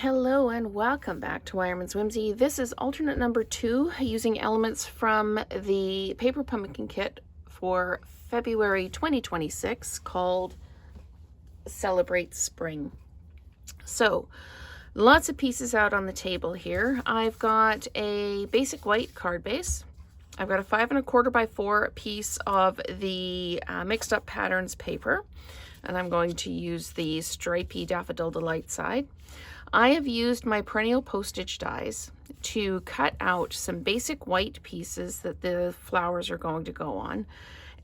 Hello and welcome back to Wireman's Whimsy. This is alternate number 2 using elements from the Paper Pumpkin Kit for February 2026 called Celebrate Spring. So lots of pieces out on the table here. I've got a basic white card base. I've got a 5 1/4 by 4 piece of the mixed up patterns paper, and I'm going to use the stripy Daffodil Delight side. I have used my Perennial postage dies to cut out some basic white pieces that the flowers are going to go on.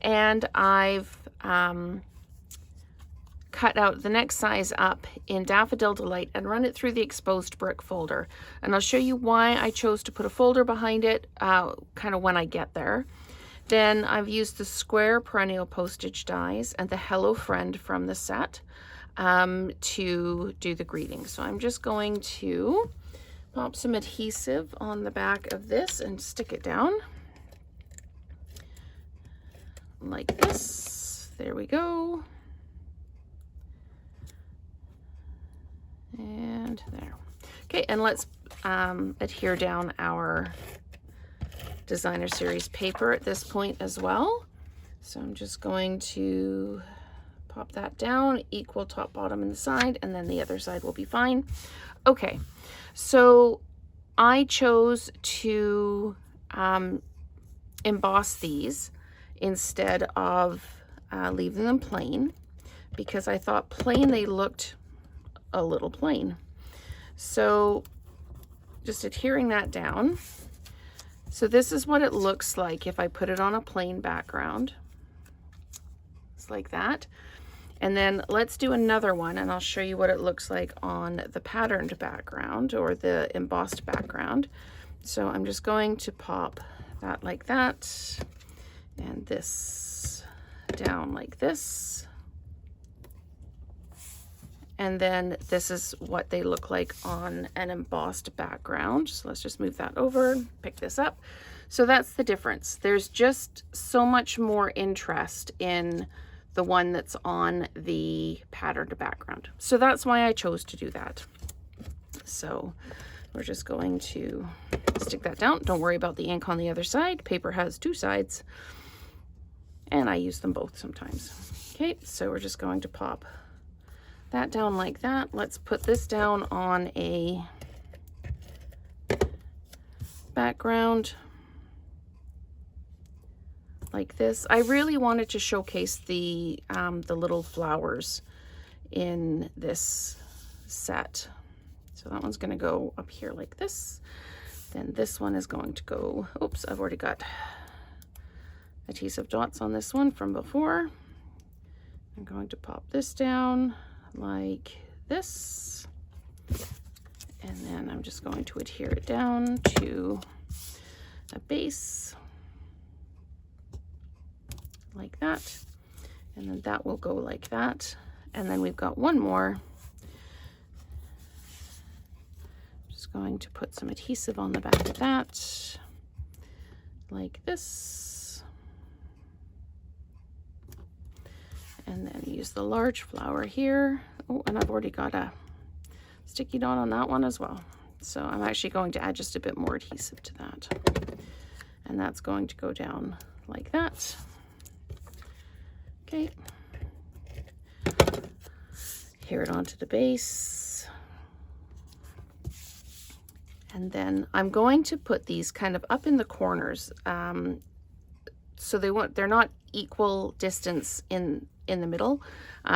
And I've cut out the next size up in Daffodil Delight and run it through the exposed brick folder. And I'll show you why I chose to put a folder behind it kind of when I get there. Then I've used the square Perennial postage dies and the Hello Friend from the set to do the greeting. So I'm just going to pop some adhesive on the back of this and stick it down like this. There we go. And there. Okay, and let's adhere down our designer series paper at this point as well. So I'm just going to pop that down, equal top, bottom, and the side, and then the other side will be fine. Okay, so I chose to emboss these instead of leaving them plain because I thought plain they looked a little plain. So just adhering that down. So this is what it looks like if I put it on a plain background. It's like that. And then let's do another one and I'll show you what it looks like on the patterned background or the embossed background. So I'm just going to pop that like that and this down like this. And then this is what they look like on an embossed background. So let's just move that over, pick this up. So that's the difference. There's just so much more interest in the one that's on the patterned background. So that's why I chose to do that. So we're just going to stick that down. Don't worry about the ink on the other side. Paper has 2 sides and I use them both sometimes. Okay, so we're just going to pop that down like that. Let's put this down on a background like this. I really wanted to showcase the little flowers in this set. So that one's going to go up here like this. Then this one is going to go, oops, I've already got adhesive dots on this one from before. I'm going to pop this down like this. And then I'm just going to adhere it down to a base like that, and then that will go like that. And then we've got one more. Just going to put some adhesive on the back of that like this, and then use the large flower here. Oh, and I've already got a sticky dot on that one as well, so I'm actually going to add just a bit more adhesive to that, and that's going to go down like that. Okay, adhere it onto the base. And then I'm going to put these kind of up in the corners. So they're not equal distance in the middle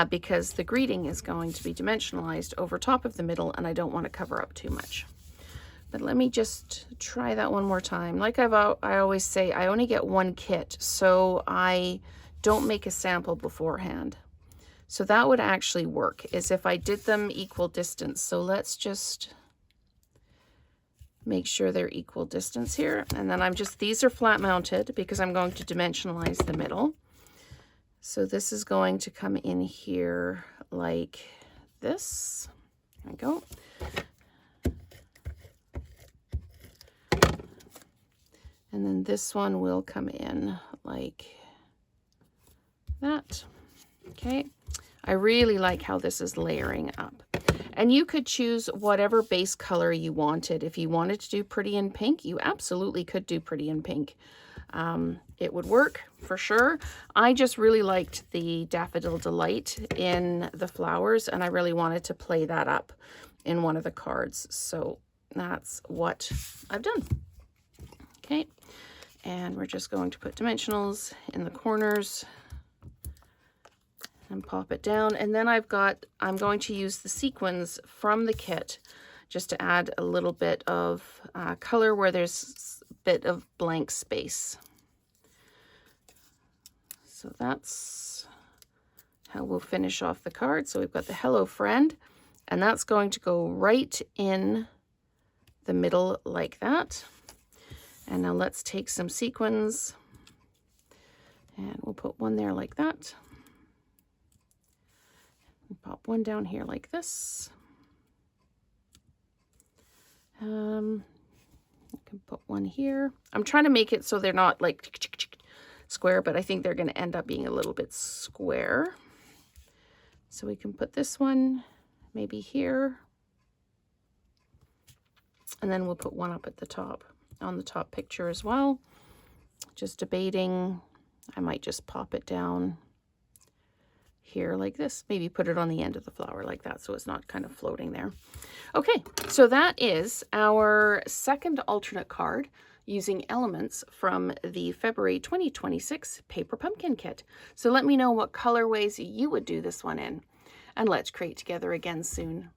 because the greeting is going to be dimensionalized over top of the middle and I don't want to cover up too much. But let me just try that one more time. Like I always say, I only get one kit, so I don't make a sample beforehand. So that would actually work, is if I did them equal distance. So let's just make sure they're equal distance here. And then these are flat mounted because I'm going to dimensionalize the middle. So this is going to come in here like this. There we go. And then this one will come in like that. Okay, I really like how this is layering up. And you could choose whatever base color you wanted. If you wanted to do pretty in pink, you absolutely could do pretty in pink. It would work for sure. I just really liked the Daffodil Delight in the flowers, and I really wanted to play that up in one of the cards. So that's what I've done. Okay, and we're just going to put dimensionals in the corners and pop it down. And then I'm going to use the sequins from the kit just to add a little bit of color where there's a bit of blank space. So that's how we'll finish off the card. So we've got the Hello Friend, and that's going to go right in the middle like that. And now let's take some sequins, and we'll put one there like that. And pop one down here like this. I can put one here. I'm trying to make it so they're not like square, but I think they're going to end up being a little bit square. So we can put this one maybe here. And then we'll put one up at the top, on the top picture as well. Just debating. I might just pop it down here like this. Maybe put it on the end of the flower like that so it's not kind of floating there. Okay, so that is our second alternate card using elements from the February 2026 Paper Pumpkin Kit. So let me know what colorways you would do this one in, and let's create together again soon.